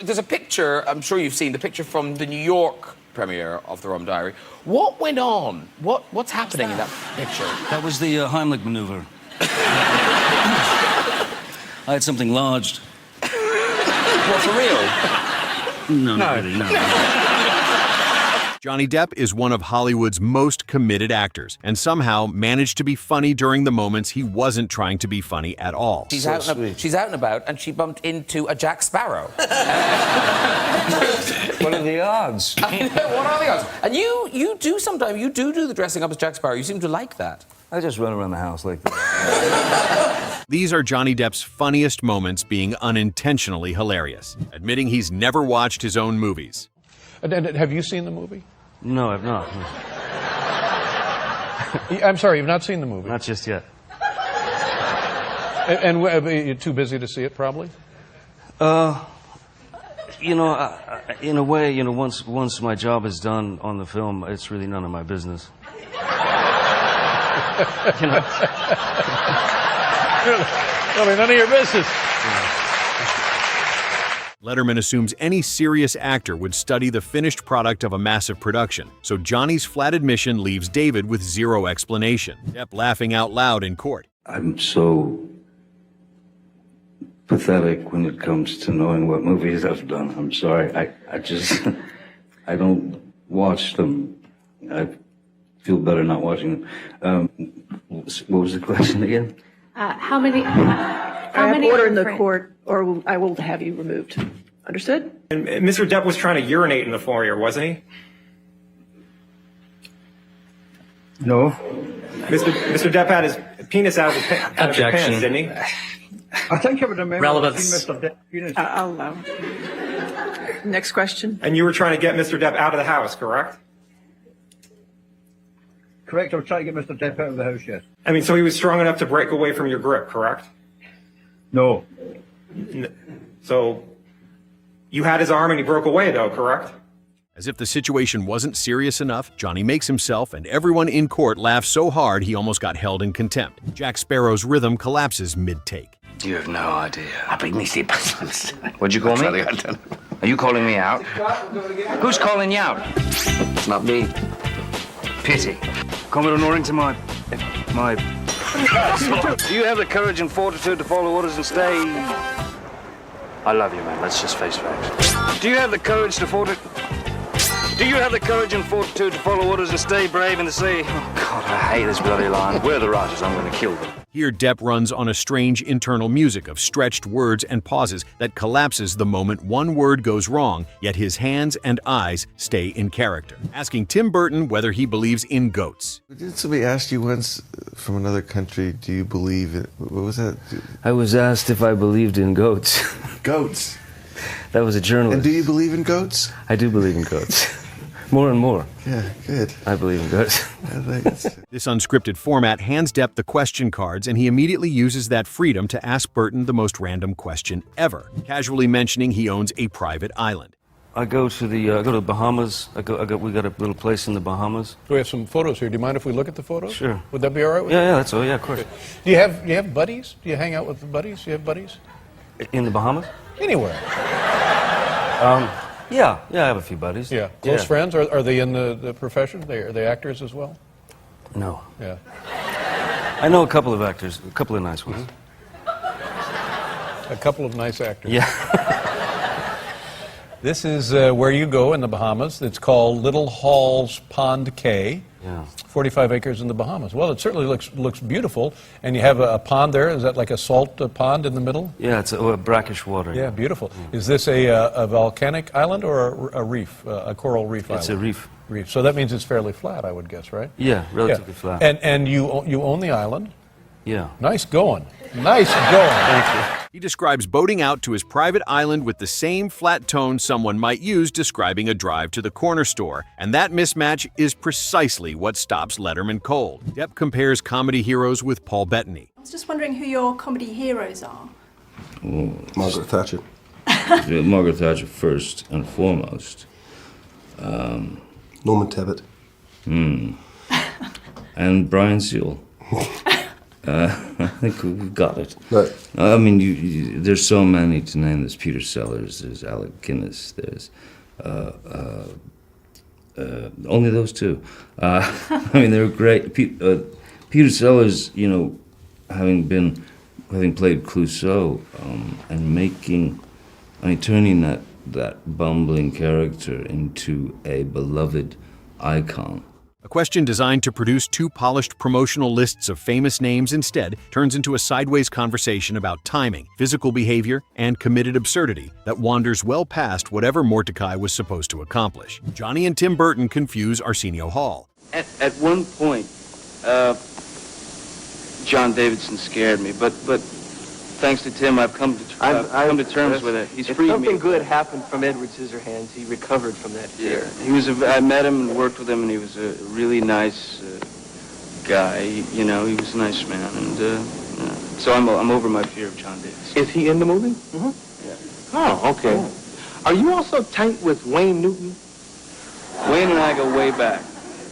There's a picture, I'm sure you've seen, the picture from the New York premiere of The Rum Diary. What went on? What's happening in that picture? That was the Heimlich maneuver. I had something lodged. What, for real? No, not really, no. Johnny Depp is one of Hollywood's most committed actors and somehow managed to be funny during the moments he wasn't trying to be funny at all. She's out and about, and she bumped into a Jack Sparrow. What are the odds? I know, what are the odds? And you do sometimes, you do the dressing up as Jack Sparrow. You seem to like that. I just run around the house like that. These are Johnny Depp's funniest moments being unintentionally hilarious, admitting he's never watched his own movies. Have you seen the movie? No, I've not. I'm sorry, you've not seen the movie? Not just yet. And you're too busy to see it, probably? You know, in a way, you know, once my job is done on the film, it's really none of my business. You know? Really, none of your business. Letterman assumes any serious actor would study the finished product of a massive production, so Johnny's flat admission leaves David with zero explanation, Depp laughing out loud in court. I'm so pathetic when it comes to knowing what movies I've done. I'm sorry. I just, I don't watch them. I feel better not watching them. What was the question again? How many order in the court, or I will have you removed. Understood? And Mr. Depp was trying to urinate in the foyer, wasn't he? No. Mr. Depp had his penis out of his pants, didn't he? I think I would remember. Relevance. Mr. Depp. I'll allow. Next question. And you were trying to get Mr. Depp out of the house, correct? Correct. I was trying to get Mr. Depp out of the house, yes. I mean, so he was strong enough to break away from your grip, correct? No. So you had his arm and he broke away, though, correct? As if the situation wasn't serious enough, Johnny makes himself and everyone in court laugh so hard he almost got held in contempt. Jack Sparrow's rhythm collapses mid-take. You have no idea. What'd you call me? Are you calling me out? Who's calling you out? It's not me. Pity. Commodore Norrington, my... Do you have the courage and fortitude to follow orders and stay... I love you, man. Let's just face facts. Do you have the courage to Do you have the courage and fortitude to follow orders and stay brave and to say, oh, God, I hate this bloody line. Where are the Rogers? I'm going to kill them. Here, Depp runs on a strange internal music of stretched words and pauses that collapses the moment one word goes wrong, yet his hands and eyes stay in character. Asking Tim Burton whether he believes in goats. Did somebody ask you once from another country, do you believe in... What was that? I was asked if I believed in goats. Goats? That was a journalist. And do you believe in goats? I do believe in goats. More and more. Yeah, good. I believe in goats. This unscripted format hands Depp the question cards, and he immediately uses that freedom to ask Burton the most random question ever, casually mentioning he owns a private island. I go to the Bahamas. We got a little place in the Bahamas. We have some photos here. Do you mind if we look at the photos? Sure. Would that be all right with you? Yeah, that's all. Yeah, of course. Okay. Do you have buddies? Do you hang out with the buddies? Do you have buddies? In the Bahamas? Anywhere. Yeah, I have a few buddies. Yeah. Close friends? Are they in the profession? Are they actors as well? No. Yeah. I know a couple of actors, a couple of nice ones. A couple of nice actors. Yeah. This is where you go in the Bahamas. It's called Little Halls Pond Cay. Yeah. 45 acres in the Bahamas. Well, it certainly looks beautiful. And you have a pond there. Is that like a salt pond in the middle? Yeah, it's brackish water. Yeah, beautiful. Is this a volcanic island or a reef, a coral reef island? It's a reef. Reef. So that means it's fairly flat, I would guess, right? Yeah, relatively flat. And you own the island? Yeah. Nice going. Nice going. Thank you. He describes boating out to his private island with the same flat tone someone might use describing a drive to the corner store, and that mismatch is precisely what stops Letterman cold. Depp compares comedy heroes with Paul Bettany. I was just wondering who your comedy heroes are. Margaret Thatcher. Margaret Thatcher first and foremost. Norman Tebbit. And Brian Sewell. I think we've got it. Right. I mean, there's so many to name. There's Peter Sellers, there's Alec Guinness, there's only those two. I mean, they're great. Peter Sellers, you know, having played Clouseau, and turning that bumbling character into a beloved icon. A question designed to produce two polished promotional lists of famous names instead turns into a sideways conversation about timing, physical behavior, and committed absurdity that wanders well past whatever Mordecai was supposed to accomplish. Johnny and Tim Burton confuse Arsenio Hall. At one point, John Davidson scared me, but thanks to Tim, I've come to terms with it. He's freed me. Something good happened from Edward Scissorhands. He recovered from that fear. Yeah, I met him and worked with him, and he was a really nice guy. You know, he was a nice man, and so I'm over my fear of John Davidson. Is he in the movie? Yeah. Oh, okay. Are you also tight with Wayne Newton? Wayne and I go way back.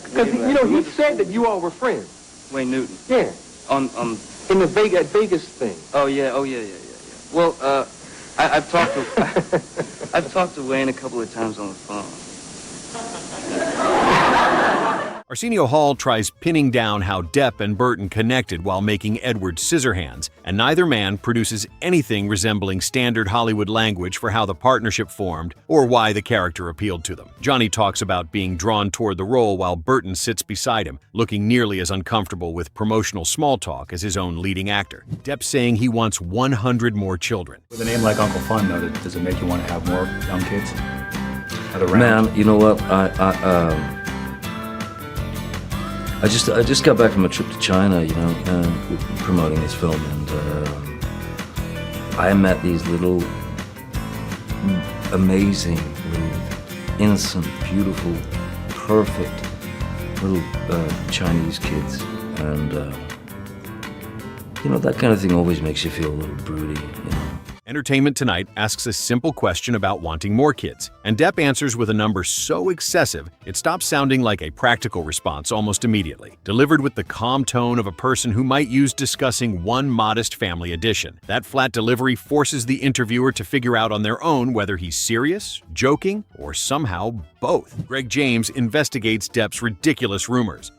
Because, you know, he said that you all were friends. Wayne Newton. Yeah. In the Vegas thing. Oh yeah. Well, I've talked to Wayne a couple of times on the phone. Arsenio Hall tries pinning down how Depp and Burton connected while making Edward Scissorhands, and neither man produces anything resembling standard Hollywood language for how the partnership formed or why the character appealed to them. Johnny talks about being drawn toward the role while Burton sits beside him, looking nearly as uncomfortable with promotional small talk as his own leading actor. Depp saying he wants 100 more children. With a name like Uncle Fun, though, does it make you want to have more young kids? Man, you know what? I just got back from a trip to China, you know, promoting this film, and I met these little, amazing, little, innocent, beautiful, perfect little Chinese kids, and you know, that kind of thing always makes you feel a little broody, you know. Entertainment Tonight asks a simple question about wanting more kids, and Depp answers with a number so excessive it stops sounding like a practical response almost immediately, delivered with the calm tone of a person who might use discussing one modest family addition. That flat delivery forces the interviewer to figure out on their own whether he's serious, joking, or somehow both. Greg James investigates Depp's ridiculous rumors.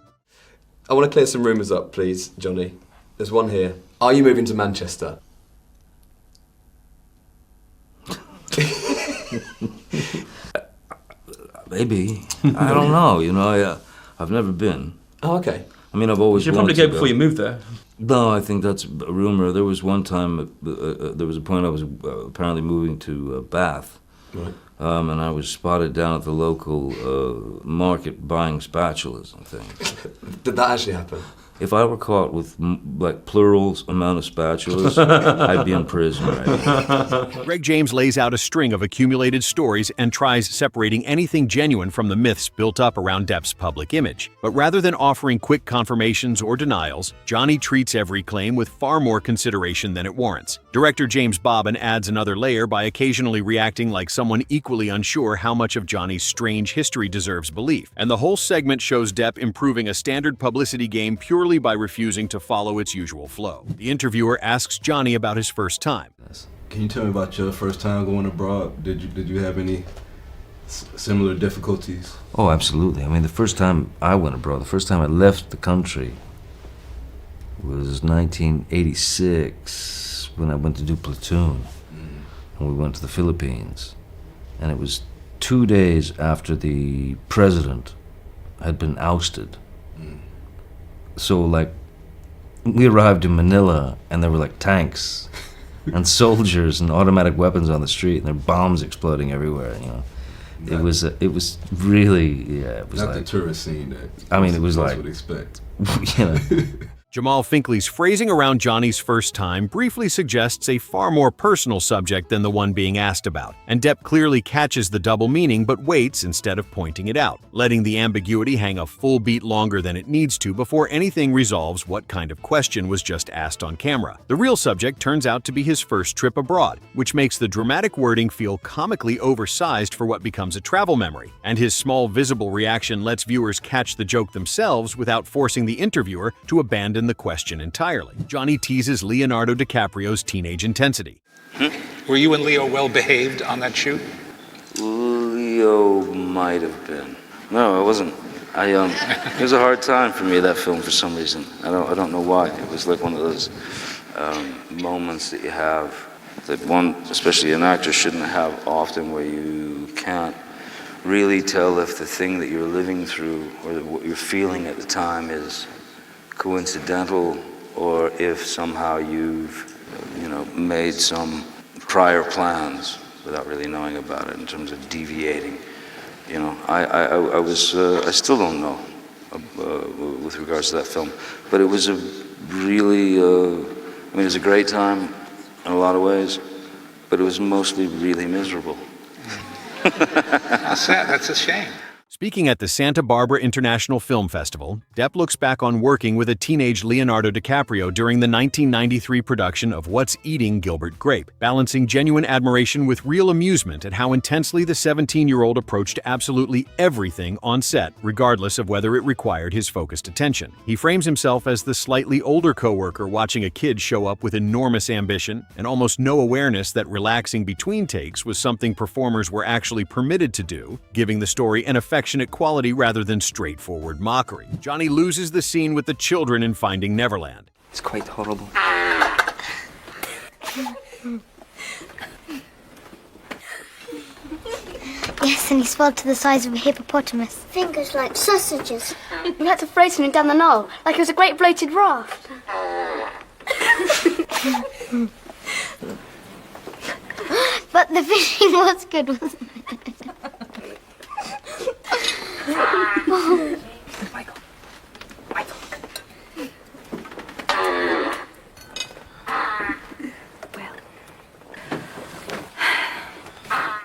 I want to clear some rumors up, please, Johnny. There's one here. Are you moving to Manchester? Maybe. I don't know, you know, I've never been. Oh, okay. I mean, I've always You should wanted probably to go before you move there. No, I think that's a rumor. There was one time, there was a point I was apparently moving to Bath. Right. And I was spotted down at the local market buying spatulas and things. Did that actually happen? If I were caught with like plural amount of spatulas, I'd be in prison right? Greg James lays out a string of accumulated stories and tries separating anything genuine from the myths built up around Depp's public image. But rather than offering quick confirmations or denials, Johnny treats every claim with far more consideration than it warrants. Director James Bobbin adds another layer by occasionally reacting like someone equally unsure how much of Johnny's strange history deserves belief. And the whole segment shows Depp improving a standard publicity game purely by refusing to follow its usual flow. The interviewer asks Johnny about his first time. Can you tell me about your first time going abroad? Did you have any similar difficulties? Oh, absolutely. I mean, the first time I went abroad, the first time I left the country was 1986 when I went to do Platoon. And we went to the Philippines. And it was 2 days after the president had been ousted. So, like, we arrived in Manila, and there were, like, tanks and soldiers and automatic weapons on the street, and there were bombs exploding everywhere, you know. It was really, yeah, it was not like... the tourist scene that I mean, it was like... would expect. You know. Jamal Finkley's phrasing around Johnny's first time briefly suggests a far more personal subject than the one being asked about, and Depp clearly catches the double meaning but waits instead of pointing it out, letting the ambiguity hang a full beat longer than it needs to before anything resolves what kind of question was just asked on camera. The real subject turns out to be his first trip abroad, which makes the dramatic wording feel comically oversized for what becomes a travel memory, and his small visible reaction lets viewers catch the joke themselves without forcing the interviewer to abandon the question entirely. Johnny teases Leonardo DiCaprio's teenage intensity. Were you and Leo well behaved on that shoot? Leo might have been. No, I wasn't. It was a hard time for me, that film, for some reason. I don't know why. It was like one of those moments that you have that one, especially an actor, shouldn't have often, where you can't really tell if the thing that you're living through or what you're feeling at the time is coincidental, or if somehow you've, made some prior plans without really knowing about it in terms of deviating. I still don't know with regards to that film, but it was a really, it was a great time in a lot of ways, but it was mostly really miserable. That's sad. That's a shame. Speaking at the Santa Barbara International Film Festival, Depp looks back on working with a teenage Leonardo DiCaprio during the 1993 production of What's Eating Gilbert Grape, balancing genuine admiration with real amusement at how intensely the 17-year-old approached absolutely everything on set, regardless of whether it required his focused attention. He frames himself as the slightly older coworker watching a kid show up with enormous ambition and almost no awareness that relaxing between takes was something performers were actually permitted to do, giving the story an affectionate quality rather than straightforward mockery. Johnny loses the scene with the children in Finding Neverland. It's quite horrible. Yes, and he swelled to the size of a hippopotamus. Fingers like sausages. We had to float him down the Nile, like it was a great floated raft. But the fishing was good, wasn't it? Michael.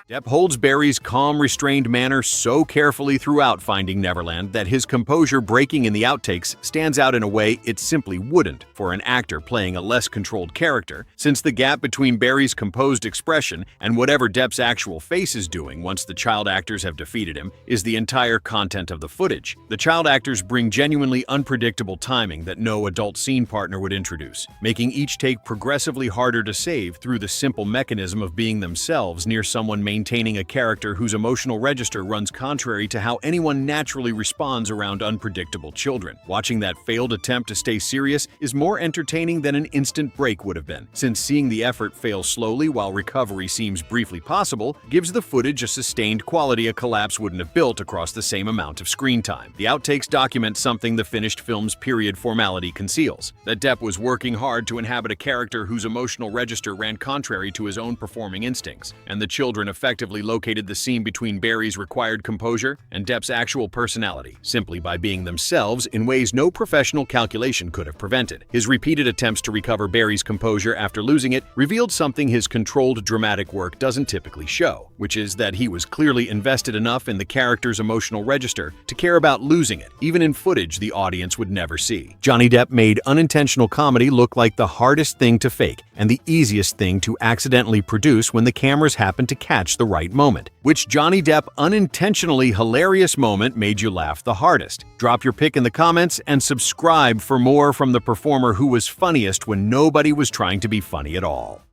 Depp holds Barry's calm, restrained manner so carefully throughout Finding Neverland that his composure breaking in the outtakes stands out in a way it simply wouldn't for an actor playing a less controlled character, since the gap between Barry's composed expression and whatever Depp's actual face is doing once the child actors have defeated him is the entire content of the footage. The child actors bring genuinely unpredictable timing that no adult scene partner would introduce, making each take progressively harder to save through the simple mechanism of being themselves near someone maintaining a character whose emotional register runs contrary to how anyone naturally responds around unpredictable children. Watching that failed attempt to stay serious is more entertaining than an instant break would have been, since seeing the effort fail slowly while recovery seems briefly possible gives the footage a sustained quality a collapse wouldn't have built across the same amount of screen time. The outtakes document something the finished film's period formality conceals: that Depp was working hard to inhabit a character whose emotional register ran contrary to his own performing instincts, and the children effectively located the seam between Barry's required composure and Depp's actual personality, simply by being themselves in ways no professional calculation could have prevented. His repeated attempts to recover Barry's composure after losing it revealed something his controlled dramatic work doesn't typically show, which is that he was clearly invested enough in the character's emotional register to care about losing it, even in footage the audience would never see. Johnny Depp made unintentional comedy look like the hardest thing to fake and the easiest thing to accidentally produce when the cameras happened to catch the right moment. Which Johnny Depp unintentionally hilarious moment made you laugh the hardest? Drop your pick in the comments and subscribe for more from the performer who was funniest when nobody was trying to be funny at all.